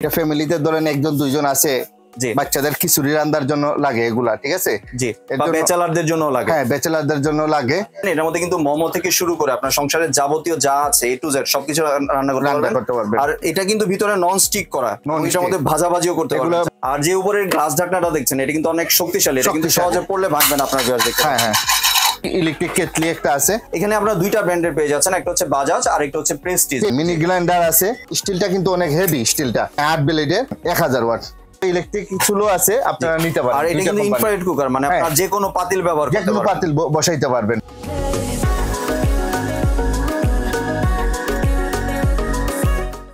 এটা ফ্যামিলিতে ধরেন একজন দুইজন আছে, জি বাচ্চাদের খিচুড়ি রান্নার জন্য লাগে এগুলা, ঠিক আছে। জি, বা ব্যাচেলারদের জন্য লাগে। হ্যাঁ, ব্যাচেলারদের জন্য লাগে। এটার মধ্যে কিন্তু মোমো থেকে শুরু করে আপনার সংসারের যাবতীয় যা আছে এ টু জেড সবকিছু রান্না করতে পারবেন। আর এটা কিন্তু ভিতরে নন স্টিক করা, এটার মধ্যে ভাজাভাজিও করতে পারবেন। আর যে উপরের গ্লাস ঢাকনাটা দেখছেন এটা কিন্তু অনেক শক্তিশালী, এটা কিন্তু সহজে পড়লে ভাঙবে না আপনার ভিউয়ার্স দেখতে। হ্যাঁ হ্যাঁ, ইলেকট্রিক কেটলি একটা আছে। এখানে আপনারা দুইটা ব্র্যান্ডের পেয়ে যাচ্ছেন, একটা হচ্ছে বাজাজ আর একটা হচ্ছে প্রেস্টিজ। মিনি গ্রাইন্ডার আছে, স্টিলটা কিন্তু অনেক হেভি, স্টিলটা 8 ব্লেডের 1000 ওয়াট। ইলেকট্রিক চুলো আছে, আপনারা নিতে পারেন। আর এটা কিন্তু ইনফ্রারেড কুকার, মানে আপনারা যে কোনো পাতিল ব্যবহার করতে পারবেন, যে কোনো পাতিল বসাইতে পারবেন।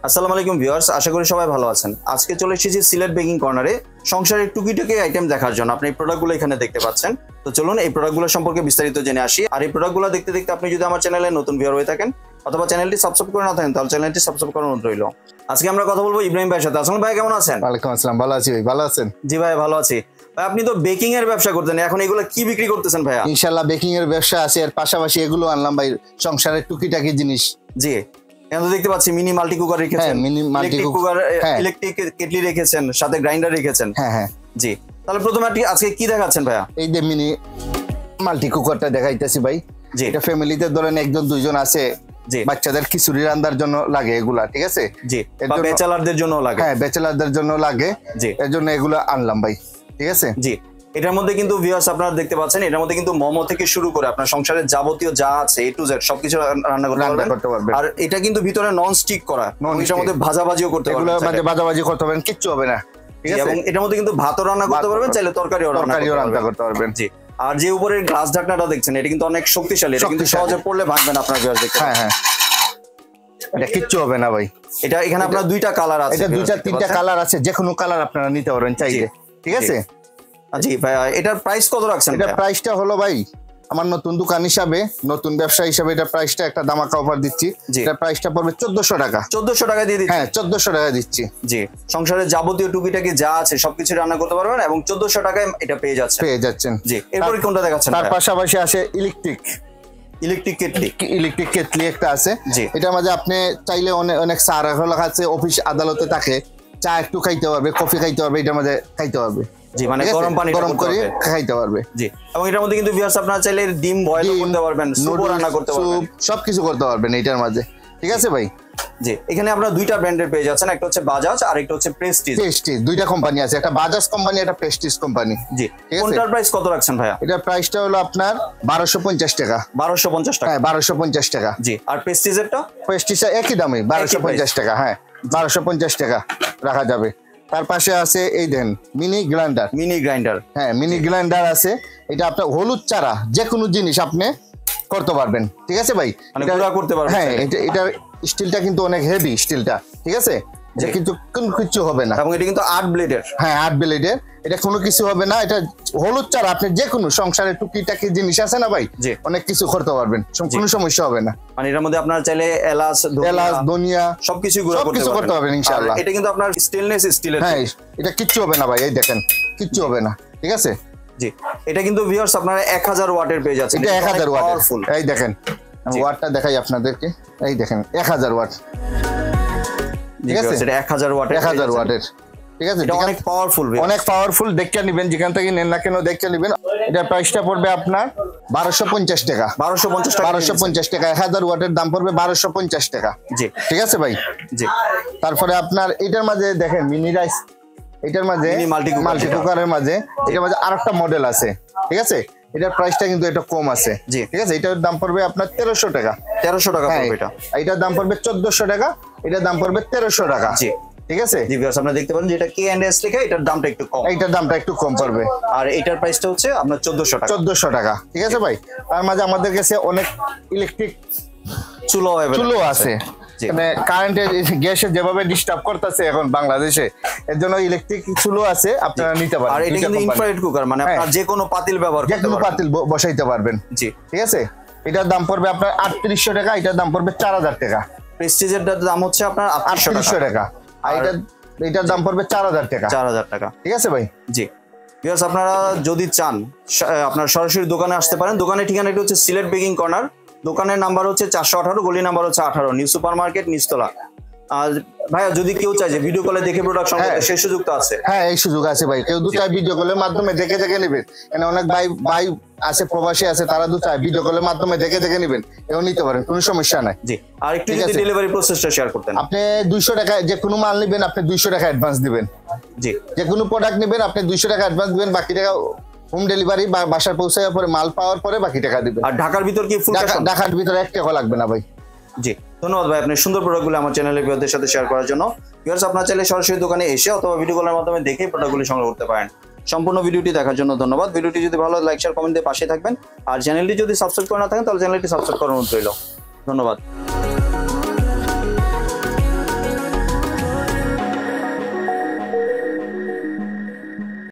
আসসালামু আলাইকুম ভিউয়ার্স, আশা করি সবাই ভালো আছেন। আজকে চলে এসেছি সিলেট বেকিং কর্নারে সংসারের টুকিটাকি আইটেম দেখার জন্য। আপনি এই প্রোডাক্টগুলো এখানে দেখতে পাচ্ছেন। তো চলুন এই প্রোডাক্টগুলো সম্পর্কে বিস্তারিত জেনে আসি। আর এই প্রোডাক্টগুলো দেখতে দেখতে আপনি যদি আমার চ্যানেলে নতুন ভিউয়ার হয়ে থাকেন অথবা চ্যানেলটি সাবস্ক্রাইব করে না থাকেন তাহলে চ্যানেলটি সাবস্ক্রাইব করার অনুরোধ রইল। আজকে আমরা কথা বলবো ইব্রাহিম ভাইয়ের সাথে। আসসালামু ভাই, কেমন আছেন? ওয়ালাইকুম আসসালাম, ভালো আছি ভাই, ভালো আছেন? জি ভাই, ভালো আছি। ভাই আপনি তো বেকিং এর ব্যবসা করতেন, এখন এগুলো কি বিক্রি করতেছেন ভাইয়া? ইনশাআল্লাহ বেকিং এর ব্যবসা আছে, এর পাশাপাশি এগুলো আনলাম ভাই, সংসারের টুকিটাকি জিনিস। জি, এখন দেখতে পাচ্ছি মিনি মাল্টি কুকার রেখেছেন, mini multi cooker, electric kettle রেখেছেন, সাথে গ্রাইন্ডার রেখেছেন। হ্যাঁ হ্যাঁ জি, তাহলে প্রথমে আজকে কি দেখাচ্ছেন ভাইয়া? এই যে মিনি মাল্টি কুকারটা দেখাইতেছি ভাই। জি, এটা ফ্যামিলিতে ধরেন একজন দুইজন আছে, জি, বাচ্চাদের খিচুড়ি রান্নার জন্য লাগে এগুলা, ঠিক আছে। জি, বা ব্যাচেলারদের জন্য লাগে। হ্যাঁ, ব্যাচেলারদের জন্য লাগে। জি, এর জন্য এগুলো আনলাম ভাই, ঠিক আছে। জি, এটার মধ্যে কিন্তু ভিউয়ার্স আপনারা দেখতে পাচ্ছেন, এটার মধ্যে কিন্তু মোমো থেকে শুরু করে আপনার সংসারের যাবতীয় যা আছে এ টু জেড সবকিছু রান্না করতে পারবেন। আর এটা কিন্তু ভিতরে নন স্টিক করা, এটার মধ্যে ভাজাভাজিও করতে পারবেন। এগুলো ভাজাভাজি করতে পারবেন, কিচ্ছু হবে না, ঠিক আছে। এবং এটার মধ্যে কিন্তু ভাতও রান্না করতে পারবেন, চাইলে তরকারিও রান্না করতে পারবেন। জি, আর যে উপরের গ্লাস ঢাকনাটা দেখছেন এটা কিন্তু অনেক শক্তিশালী, এটা কিন্তু সহজে পড়লে ভাঙবে না আপনার ভিউয়ার্স দেখতে। হ্যাঁ হ্যাঁ, এটা কিচ্ছু হবে না ভাই। এটা এখানে আপনার দুইটা কালার আছে, এটা দুইটা তিনটা কালার আছে, যে কোনো কালার আপনারা নিতে পারবেন চাইলে, ঠিক আছে। জি ভাই, এটার প্রাইস কত রাখছেন? এটা প্রাইসটা হলো ভাই, আমার নতুন দোকান হিসাবে, নতুন ব্যবসা হিসাবে এটা প্রাইসটা একটা দামাকা অফার দিচ্ছি। এটা প্রাইসটা পড়বে 1400 টাকা। 1400 টাকা দিয়ে দিচ্ছি? হ্যাঁ, 1400 টাকা দিচ্ছি। জি, সংসারের যাবতীয় টুকিটাকি যা আছে সবকিছু রান্না করতে পারবেন এবং 1400 টাকায় এটা পেয়ে যাচ্ছেন। জি, এরপর কোনটা দেখাচ্ছেন? তার পাশাপাশি আছে ইলেকট্রিক কেটলি একটা আছে। এটার মাঝে আপনি চাইলে অনেক চা রাখা আছে, অফিস আদালতে থাকে, চা একটু খাইতে পারবে, কফি খাইতে পারবে, এটার মাঝে খাইতে পারবে। জি, মানে গরম করে খাইতে পারবে। জি, এবং এটার মধ্যে কিন্তু ভিউয়ার্স আপনারা চাইলে ডিম বয়েল করতে পারবেন, স্যুপ রান্না করতে পারবেন, সবকিছু করতে পারবেন এটার মাঝে, ঠিক আছে ভাই। জি, এখানে আপনারা দুইটা ব্র্যান্ডের পেয়ে যাচ্ছেন, একটা হচ্ছে বাজাজ আর একটা হচ্ছে প্রেস্টিজ। দুইটা কোম্পানি আছে, একটা বাজাজ কোম্পানি, একটা প্রেস্টিজ কোম্পানি। জি, কোনটার প্রাইস কত রাখছেন ভাইয়া? এটার প্রাইসটা হলো আপনার 1250 টাকা। 1250 টাকা? হ্যাঁ, 1250 টাকা। জি, আর প্রেস্টিজেরটা? প্রেস্টিজটা একই দামে 1250 টাকা। হ্যাঁ, 1250 টাকা রাখা যাবে। তার পাশে আছে এই দেন মিনি গ্রাইন্ডার। হ্যাঁ, মিনি গ্রাইন্ডার আছে। এটা আপনার হলুদ চারা যে কোনো জিনিস আপনি করতে পারবেন, ঠিক আছে ভাই। মানে গুঁড়া করতে পারবেন। হ্যাঁ, এটা স্টিলটা কিন্তু অনেক হেভি, স্টিলটা, ঠিক আছে। এটা কিন্তু কোনো কিছু হবে না, এবং এটা কিন্তু 8 ব্লেডের। হ্যাঁ, 8 ব্লেডের। এটা কোনো কিছু হবে না। এটা হলুদ চারা আপনি যে কোনো সংসারের টুকিটাকি জিনিস আছে না ভাই, অনেক কিছু করতে পারবেন, কোনো সমস্যা হবে না। মানে এর মধ্যে আপনারা চাইলে এলাচ, ধনিয়া সবকিছু গুঁড়া করতে পারবেন ইনশাআল্লাহ। এটা কিন্তু আপনার স্টেনলেস স্টিলের। হ্যাঁ, এটা কিচ্ছু হবে না ভাই, এই দেখেন কিচ্ছু হবে না, ঠিক আছে। জি, এটা কিন্তু ভিউয়ার্স আপনারা 1000 ওয়াটের পেয়ে যাচ্ছেন। এটা 1000 ওয়াটের। এই দেখেন ওয়াটটা দেখাই আপনাদেরকে, এই দেখেন 1000 ওয়াট, ঠিক আছে। এটা 1000 ওয়াটের, ঠিক আছে। এটা অনেক পাওয়ারফুল, দেখে নেবেন, যেখান থেকে নেন না কেন দেখে নেবেন। এটা প্রাইসটা পড়বে আপনার 1250 টাকা। 1250 টাকা। 1000 ওয়াটের দাম পড়বে 1250 টাকা। জি, ঠিক আছে ভাই। জি, তারপরে আপনার এটার মাঝে দেখেন মিনি রাইস, এটার মাঝে মাল্টি কুকারের মাঝে এটার মাঝে আরেকটা মডেল আছে, ঠিক আছে। এটার প্রাইসটা কিন্তু এটা কম আছে, ঠিক আছে। এটার দাম পড়বে আপনার 1300 টাকা। 1300 টাকা পড়বে এটা। এটার দাম পড়বে 1400 টাকা। এটার দাম পড়বে 1300 টাকা। জি, ঠিক আছে। জি ভিউয়ার্স, আপনারা দেখতে পারেন যে এটা K&S লেখা, এটার দামটা একটু কম। এটার দামটা একটু কম পড়বে। আর এটার প্রাইসটা হচ্ছে আপনার 1400 টাকা। 1400 টাকা, ঠিক আছে ভাই। তার মাঝে আমাদের কাছে অনেক ইলেকট্রিক চুলো আছে। মানে কারেন্টের গ্যাসে যেভাবে ডিস্টার্ব করতেছে এখন বাংলাদেশে, এর জন্য ইলেকট্রিক চুলো আছে, আপনারা নিতে পারেন। আর এটা কিন্তু ইনফ্রারেড কুকার, মানে আপনারা যে কোনো পাতিল ব্যবহার করতে পারবেন, যে কোনো পাতিল বসাইতে পারবেন। জি, ঠিক আছে। এটার দাম পড়বে আপনার 3800 টাকা। এটার দাম পড়বে 4000 টাকা। প্রেস্টিজের দাম হচ্ছে আপনার 3800 টাকা। আর এটার দাম পড়বে 4000 টাকা। 4000 টাকা, ঠিক আছে ভাই। জি ভিউয়ার্স, আপনারা যদি চান আপনার সরাসরি দোকানে আসতে পারেন। দোকানের ঠিকানাটা হচ্ছে সিলেট বেকিং কর্নার। দোকানের নাম্বার হচ্ছে 418, গলি নাম্বার হচ্ছে 18, নিউ সুপার মার্কেট, নিচতলা। আর ভাইয়া যদি কেউ চায় যে ভিডিও কলে দেখে প্রোডাক্ট সংগ্রহ করতে, সেই সুযোগ তো আছে? হ্যাঁ, এই সুযোগ আছে ভাই। কেউ চায় ভিডিও কলের মাধ্যমে দেখে দেখে নেবেন, এখানে অনেক ভাই আছে, প্রবাসী আছে, তারা চায় ভিডিও কলের মাধ্যমে দেখে দেখে নেবেন, এও নিতে পারেন, কোনো সমস্যা নাই। জি, আর একটু যদি ডেলিভারি প্রসেসটা শেয়ার করতেন। আপনি 200 টাকা, যে কোনো মাল নেবেন আপনি 200 টাকা অ্যাডভান্স দিবেন। জি, যে কোনো প্রোডাক্ট নেবেন আপনি 200 টাকা অ্যাডভান্স দিবেন, বাকি টাকা হোম ডেলিভারি বা বাসায় পৌঁছানোর পরে মাল পাওয়ার পরে বাকি টাকা দিবেন। আর ঢাকার ভিতর কি ফুল? ঢাকার ভিতরে 1 টাকা লাগবে না ভাই। জি, ধন্যবাদ ভাই আপনি সুন্দর প্রোডাক্টগুলো আমার চ্যানেলের ভিউয়ারদের সাথে শেয়ার করার জন্য। ভিউয়ার্স, আপনারা চাইলে সরাসরি দোকানে এসে অথবা ভিডিও কলের মাধ্যমে দেখে প্রোডাক্টগুলো সংগ্রহ করতে পারেন। সম্পূর্ণ ভিডিওটি দেখার জন্য ধন্যবাদ। ভিডিওটি যদি ভালো লাগে লাইক শেয়ার কমেন্ট দিয়ে পাশে থাকবেন, আর চ্যানেলটি যদি সাবস্ক্রাইব করে না থাকেন তাহলে চ্যানেলটি সাবস্ক্রাইব করার অনুরোধ রইল। ধন্যবাদ।